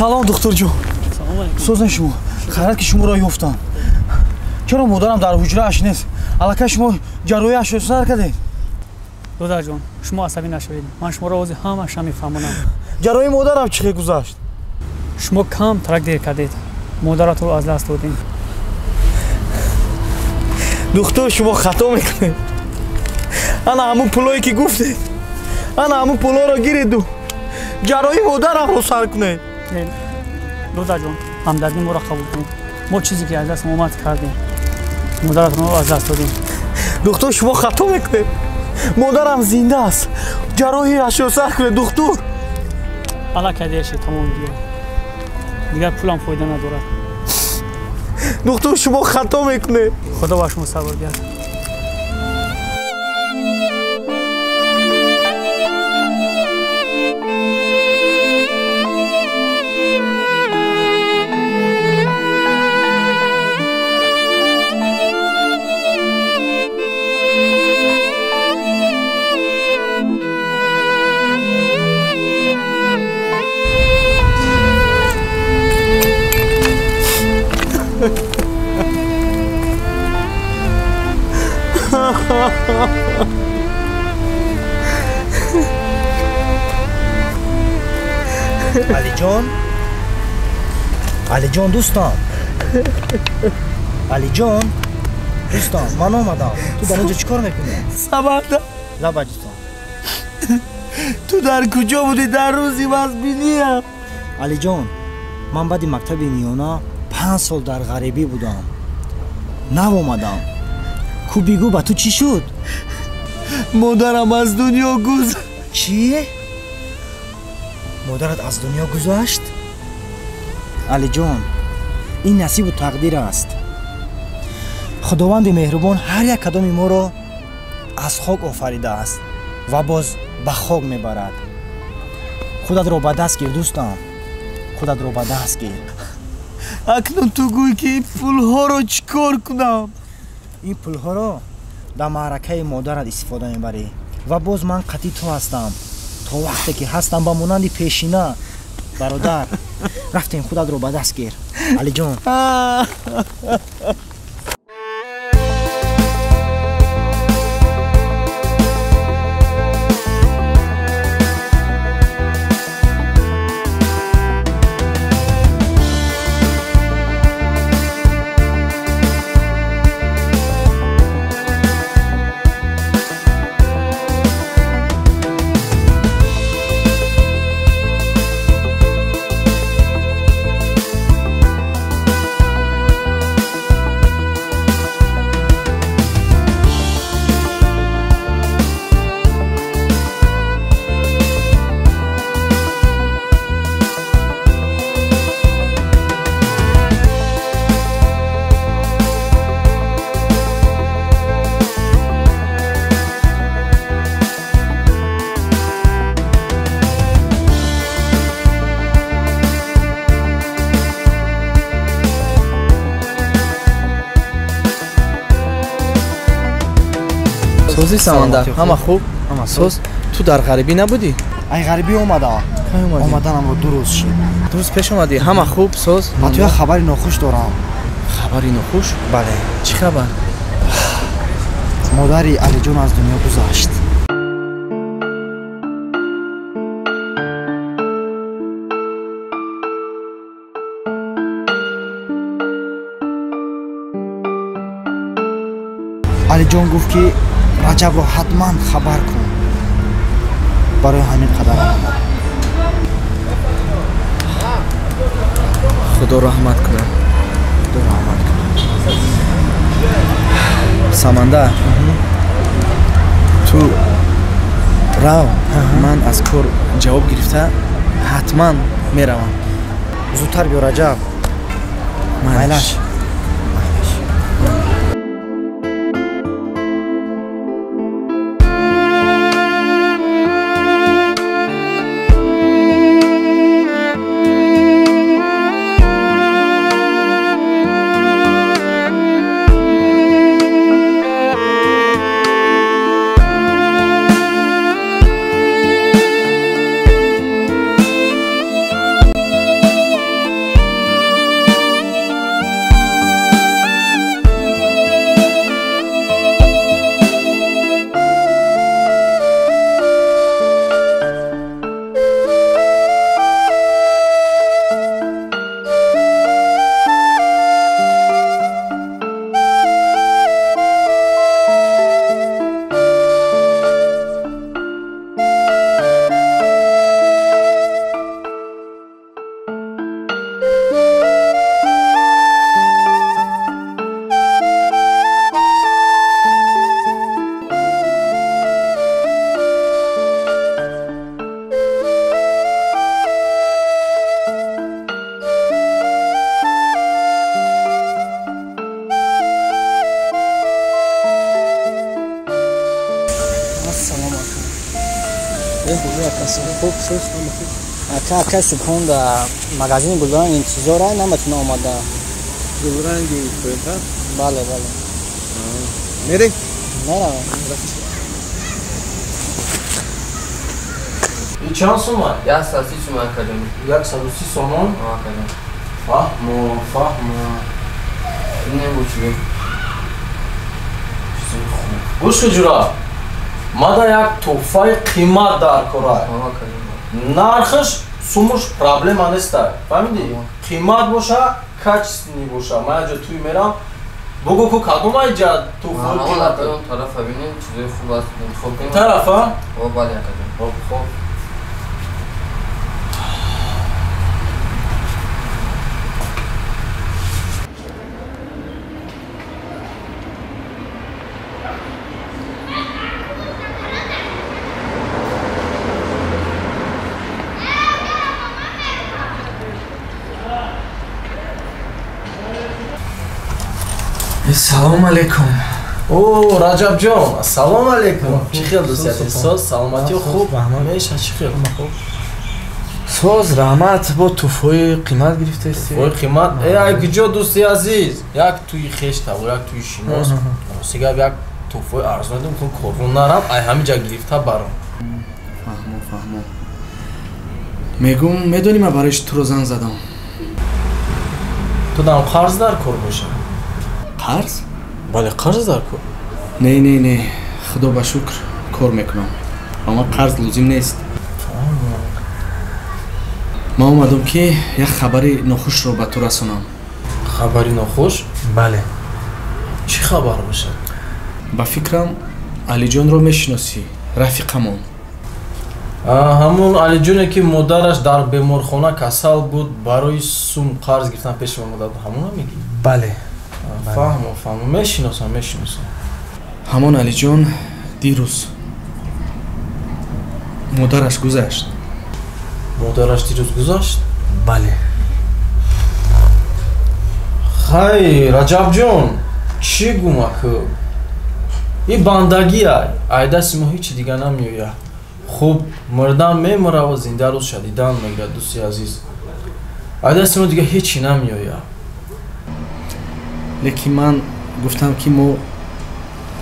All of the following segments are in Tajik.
салом духтурҷон. Салом алейкум. Созен шумо. Хайрат ки шуморо ёфтам. Чаро модарам дар ҳуҷрааш нест? Аллакай шумо ҷаррояашро сар кардед? додарҷон, шумо асабӣ нашавед. Ман шуморо ози ҳамаша мефаҳмонам. ҷаррои модарам чӣ хел гузашт? шумо кам тарак дер кардед. Модаратро аз даст додем. духтур шумо хато мекунед. ана ҳамун пулое ки гуфтед. ана ҳамун пулоро гиреду. ҷаррои модарамро сар кунед. додарҷон, ҳамдарди моро қабул кунед. мо чизе ки аз даст омад кардем. модаратро аз даст додем. духтур шумо хато мекунед. модарам зинда аст. ҷарроиашро сар кунед духтур. аллакай дерши тамом гиё. дигар пулам фоида надорад. духтур шумо хато мекунед. худо ба шумо сабр диҳад. علیجان علیجان دوستان علیجان دوستان من آمدم تو در اینجا چیکار میکنی؟ سمنده لبا دوستان تو در کجا بودی در روزی مزبینیم؟ علیجان من بعد مکتب میانه 5 سال در غریبی بودم نو آمدم کو بیگو با تو چی شد؟ مادرم از دنیا گذشت. چی؟ مادرت از دنیا گذشت؟ علی جان این نصیب و تقدیر است. خداوند مهربان هر یک کدام ما را از خاک آفریده است و باز به خاک میبرد. خودت را به دست گیر دوستم. خودت را به دست گیر. اکنون تو گوی که این پولها را چیکار کنم؟ این پولها را در معرکه مادرت استفاده میبری و باز من قطعی تو هستم. تا وقتی که هستم با مانند پیشینه برادر رفتیم. خودت رو به دست گیر علی جان. سوزی سمندر همه خوب؟ سوز تو در غریبی نبودی؟ ای غریبی اومدم. اومدنم رو 2 روز شد. 2 روز پیش اومدی؟ همه خوب سوز؟ من تو خبری ناخوش دارم. خبری ناخوش؟ بله. چی خبر؟ مادری علی جان از دنیا گذشت. علی جان گفت که رجب رو حتما خبر کن. برای همین قدر آمدم. خدا رحمت کنه. خدا رحمت کنه. سمندر تو راو من از کار جواب گرفته حتما میروم. زودتر بیا رجب. مایلش ака субҳон дар магазини гулранг интизор ай наматона омада. гулранги поинта? Бале. Мерем? Меравам. این چند سومن؟ 130 تومن کردم. 130 سومن؟ آه کردم. فهمو. این نمیشه. گوش جورا. مادا یک توفای قیمت دار کرده. آه کردم. نرخش سومش پرابلم نیست. فهمیدی؟ قیمت باشه، کچی باشه. من جا توی میرم. بگو که کدوم ایجاد توفای قیمت داره. اون طرف ببینید چیزای خوب است. انتخاب کنید. طرف ها؟ بله کردم. خب. салом алейкум. О, Раджаб ҷон, ассалому алейкум. Чӣ хел дӯст азиз? Саломатӣ хуб? Меша чӣ хел? Соз раҳмат, бо туфои қимат гирифтаистӣ. Туфои қимат? Ай куҷо дӯсти азиз? Як туи хешта ва як туи шинос. Сега як туфои арзон дидам, ки корвон нарам, ай ҳамиҷа гирифта барам. Фаҳмо. Мегум, медонӣ ман барои туро занг задам. Ту дам қарз дар кор боша. Қарз? Бале, қарз дар кор. Не, худо ба шукр кор мекунам. Аммо қарз лозим нест. ман омадам ки як хабари нохушро ба ту расонам. Хабари нохуш? Бале. Чӣ хабар бошад? ба фикрам алиҷонро мешиносӣ, рафиқамон. ҳамун алиҷоне ки модараш дар беморхона касал буд, барои сум қарз гирифтан пеши ман буд, ҳамуна мегӣ? Бале. Фаҳмо, мешиносам. ҳамон алиҷон дирӯз модараш гузашт. Модараш дирӯз гузашт? Бале. Хай, Раҷабҷон, чӣ гумак? ин бандагия, айдаси мо ҳечи дига намеояд. Хуб, мурдан мемура ва зинда рӯз шадидан мегирад, дӯсти азиз. Айдаси мо дига ҳечи намеояд. лекин ман гуфтам ки мо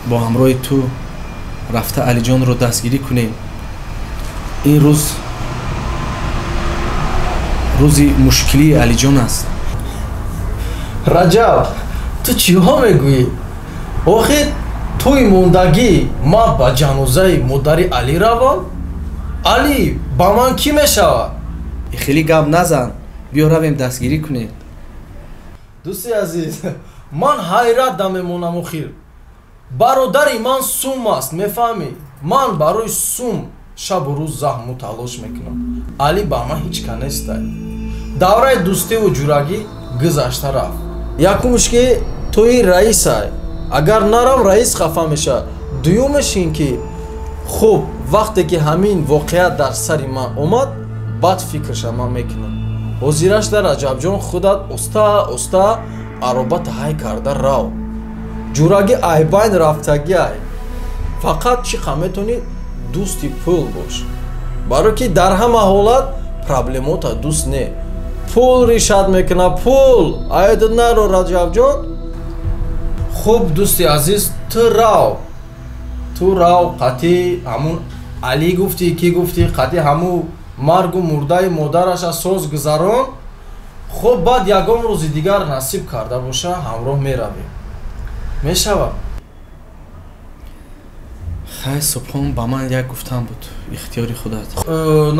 бо ҳамроҳи ту рафта алиҷонро дастгирӣ кунем. ин рӯзи мушкилии алиҷон аст. Раҷаб, ту чиҳо мегӯӣ? Охир туи мондагӣ ман ба ҷанозаи модари Алӣ равам? Алӣ ба ман кӣ мешавад? хеле гап назан, биё равем дастгирӣ кунем. Дӯсти азиз, ман ҳайрат мемонам. охир бародари ман сум аст, мефаҳмӣ? Ман барои сум шабу рӯз заҳму талош мекунам. Алӣ ба ман ҳеҷ ка нестай. давраи дӯстиву ҷурагӣ гузашта рафт. Якумш ки туи раисай. Агар нарам раис хафа мешавад. дуюмаш ин ки хуб вақте ки ҳамин воқеа дар сари ман омад, баъд фикрша ман мекунам. ҳозираш дар Раҷабҷон худат оста аробата ҳай карда рав. ҷурагӣ айбайн рафтагиай. фақат чӣ қа метавонӣ дӯсти пул бош. баро ки дар ҳама ҳолат проблемота дӯст не. пул ришад мекуна, пул. айду наро Раҷабҷон. хуб дӯсти азиз, ту рав қатъи ҳамун Алӣ гуфтӣ, ки гуфтӣ, қатъи ҳамун маргу мурдаи модараша соз гузарон. хуб баъд ягон рӯзи дигар насиб карда боша, ҳамроҳ меравем. мешавад? хай субҳон ба ман як гуфтан буд, ихтиёри худат.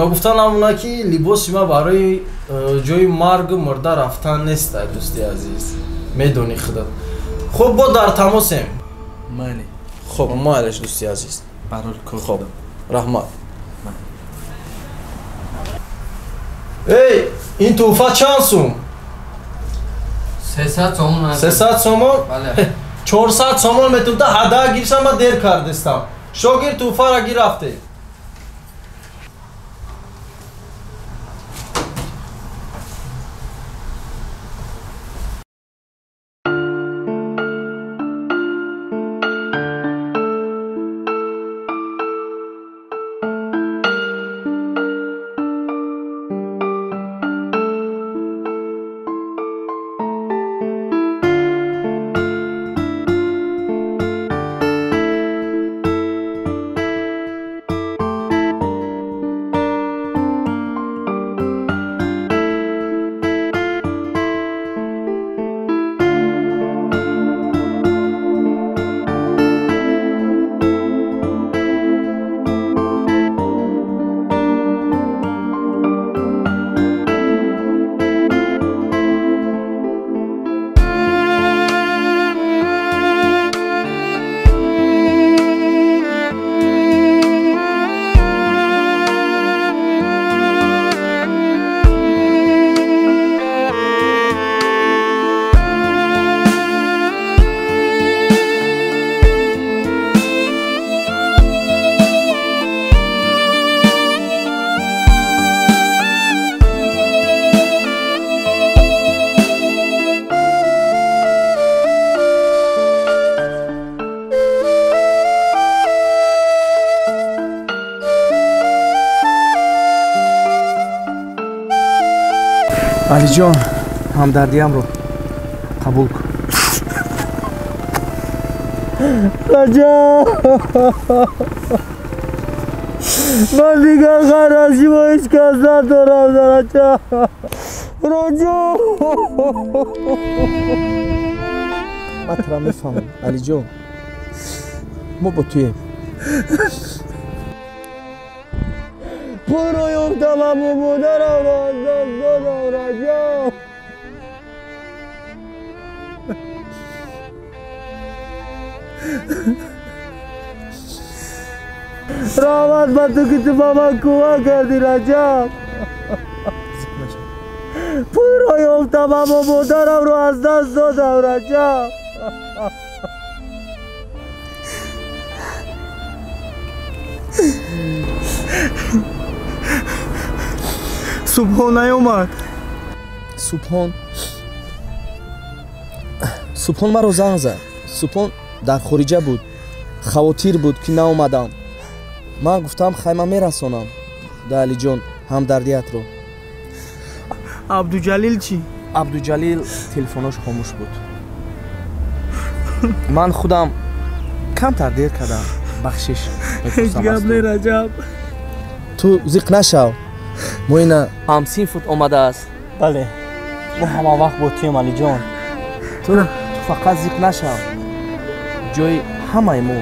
нагуфтан ҳамуна ки либоси ман барои ҷои маргу мурда рафтан нестай, дӯсти азиз. медонӣ худат. хуб бо дар тамосем. майли. хуб майлаш дӯсти азиз. барори кор. хуб раҳмат. эй, ин тӯҳфа чанд сум? 300 сомон. 300 сомон? Бале. 400 сомон метавонда ҳадаа гирсам, ма дер кардистам. шогир тӯҳфара гирафте. алиҷон, ҳамдардиямро қабул кун. раҷаб, ман дигар ғайр аз шумо ҳеҷ кас надорам. раҷаб, раҷаб. ман тра мефаҳмам алиҷон, мо бо туем. пулро ёфтам, аммо модарамро аз даст додам. раҷаб, раҳмат ба ту ки ту ба ман кӯмак кардӣ. раҷаб, пулро ёфтам, аммо модарамро аз даст додам. раҷаб, субҳон наёмад. субҳон маро занг зад. субҳон дар хориҷа буд. хавотир буд ки наомадам. ман гуфтам хайма мерасонам да алиҷон ҳамдардиятро. абдуҷалил чӣ? абдуҷалил телефонош хомӯш буд. ман худам камтар дер кардам. бахшиш ҳеҷ гап не. раҷаб, ту зиқ нашав. мо ина ҳамсинфут омадааст. бале, мо ҳама вақт бо туем алиҷон. ту фақат зиқ нашав. ҷои ҳамаи мо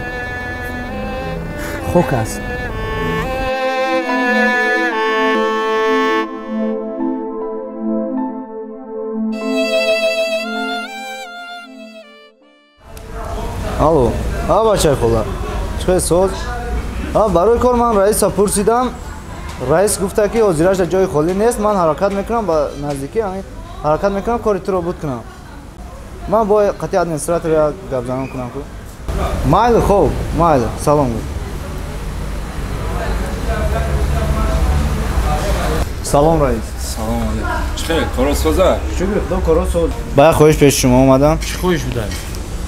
хок аст. алло, бачаи хола, чӣ соз? барои кор ман раиса пурсидам. раис гуфта ки ҳозираш дар ҷои холӣ нест. ман ҳаракат мекунам ба наздикӣ, ҳаракат мекунам кори туро буд кунам. ман бо қатъи администратор як гапзанон кунам ку. майли, хоб, майли, салом гуфт. салом раис. салом алейкум. чӣ хел, коросоза? шукр худо, коросоз. ба як хоҳиш пеши шумо омадам. чӣ хоҳиш будай?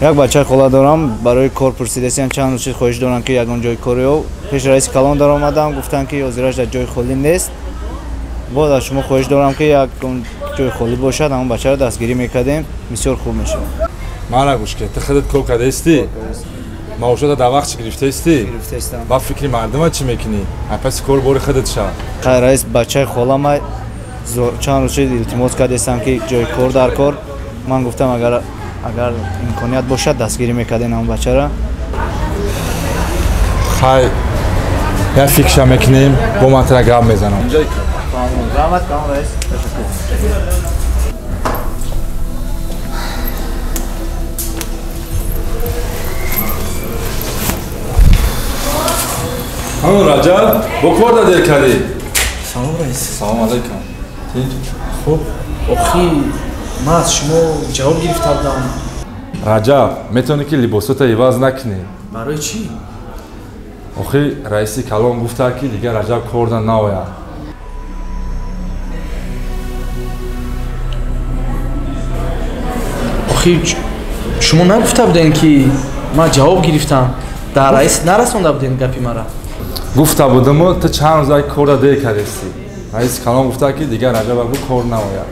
як бачаи хола дорам, барои кор пурсидастиам, чанд рӯз чиз хоҳиш дорам ки ягон ҷои кориё пеши раиси калон даромадам. гуфтанд ки ҳозираш дар ҷои холӣ нест. боз аз шумо хоҳиш дорам ки ягон ҷои холӣ бошад, ҳамон бачаро дастгирӣ мекардем, бисёр хуб мешавад. мана гӯш ки ту худат кор кардаистӣ? маошата дар вақт чӣ гирифтаистӣ? Гирифтаистам. ба фикри мардума чӣ мекунӣ? паси кор бори худат шав. хай раис, бачаи холама чанд рӯз чиз илтимос кардастам ки ҷои кор дар кор. ман гуфтам агар имконият бошад дастгирӣ мекардем ҳамон бачара. хай як фикша мекунем, бо ман тара гап мезанам. раҳмат калон раис. ҳамон раҷаб, бо кор да дер кардӣ? салом раис. салом алейкум. хуб, охи ман аз шумо ҷавоб гирифта будам. раҷаб, метавонӣ ки либосота иваз накунӣ. барои чӣ? охи раиси калон гуфта ки дигар раҷаб кор да наояд. охи шумо нагуфта будем ки ман ҷавоб гирифтам. дар раис нарасонда будем гапи мара. гуфта будаму ту чанд рӯза кор да дер кардастӣ. раиси калон гуфта ки дигар раҷаб агу кор наояд.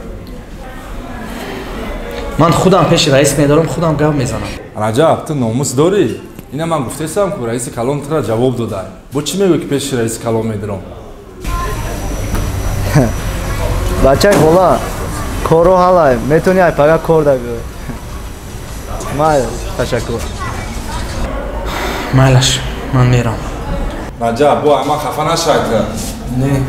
ман худам пеши раис медорам, худам гап мезанам. раҷаб, ту номус дорӣ? ина ман гуфтаистам ки раиси калон тура ҷавоб додай. бо чӣ мегӯй ки пеши раиси калон медорам? бачаи хола, корро ҳалай, метавони айпага кор да биёй. майли, ташаккур. майлаш, ман мерам. раҷаб, бо ама хафа нашайда. не.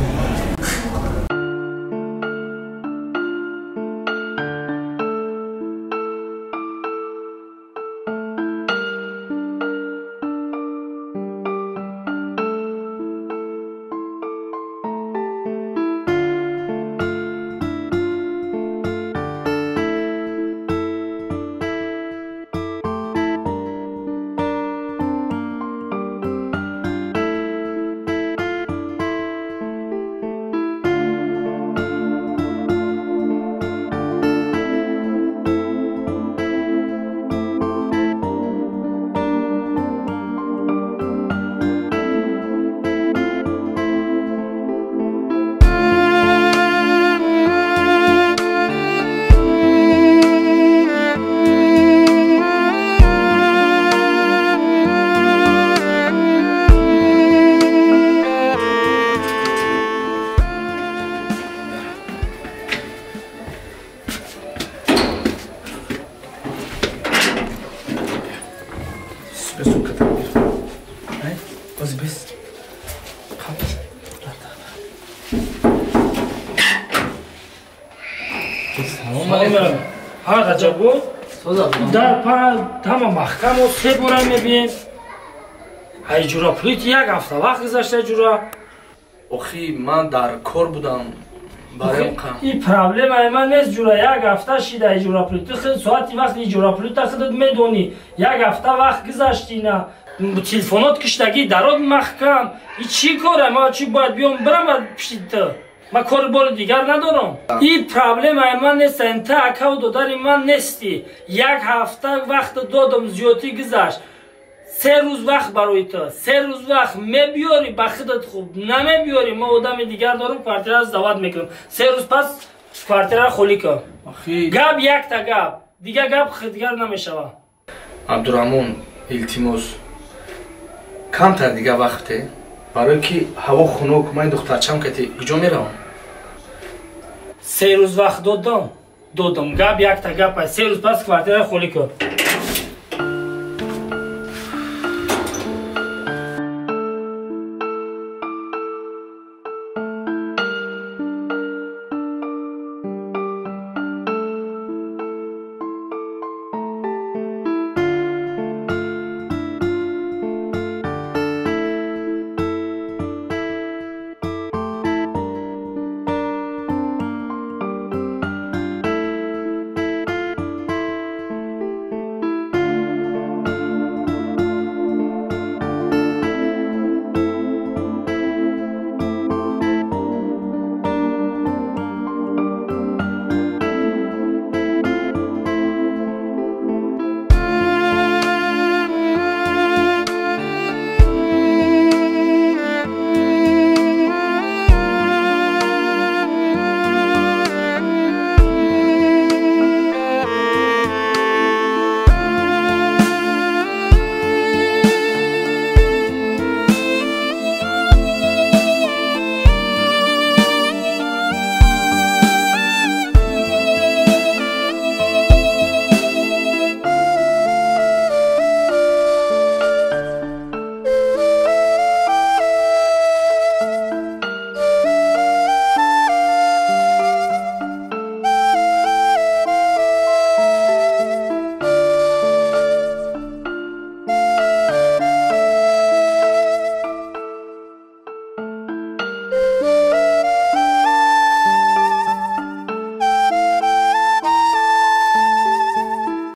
بس ها غجبو در پا تمام محکم و سه بوره میبین ای جورا پلیت یک هفته وقت گذاشته جورا اخی من در کار بودم برایم کم این پرابلم ای من نیست جورا یک هفته شیده ای جورا پلیت خیلی ساعتی وقت ای جورا پلیت خودت میدونی یک هفته وقت گذاشتی نه تلفنات کشتگی درات محکم ای چی کاره ما چی باید بیام برم پشت تو ما کار بار دیگر ندارم این پرابلم ای من نیست انت اکاو داداری من نیستی یک هفته وقت دادم زیادی گذاشت 3 روز وقت برای تو 3 روز وقت میبیاری با خودت خوب نمیبیاری ما آدم دیگر دارم کوارتر از دعوت میکنم 3 روز پس کوارتر را خالی کن گپ یک تا گپ دیگه گپ دیگر نمیشوه عبدالرحمن التماس کمتر دیگه وقته برای که هوا خنک من دخترچم که کجا میروم 3 روز وقت دادم گپ یک تا گپ 3 روز پس کوارتر را خالی کن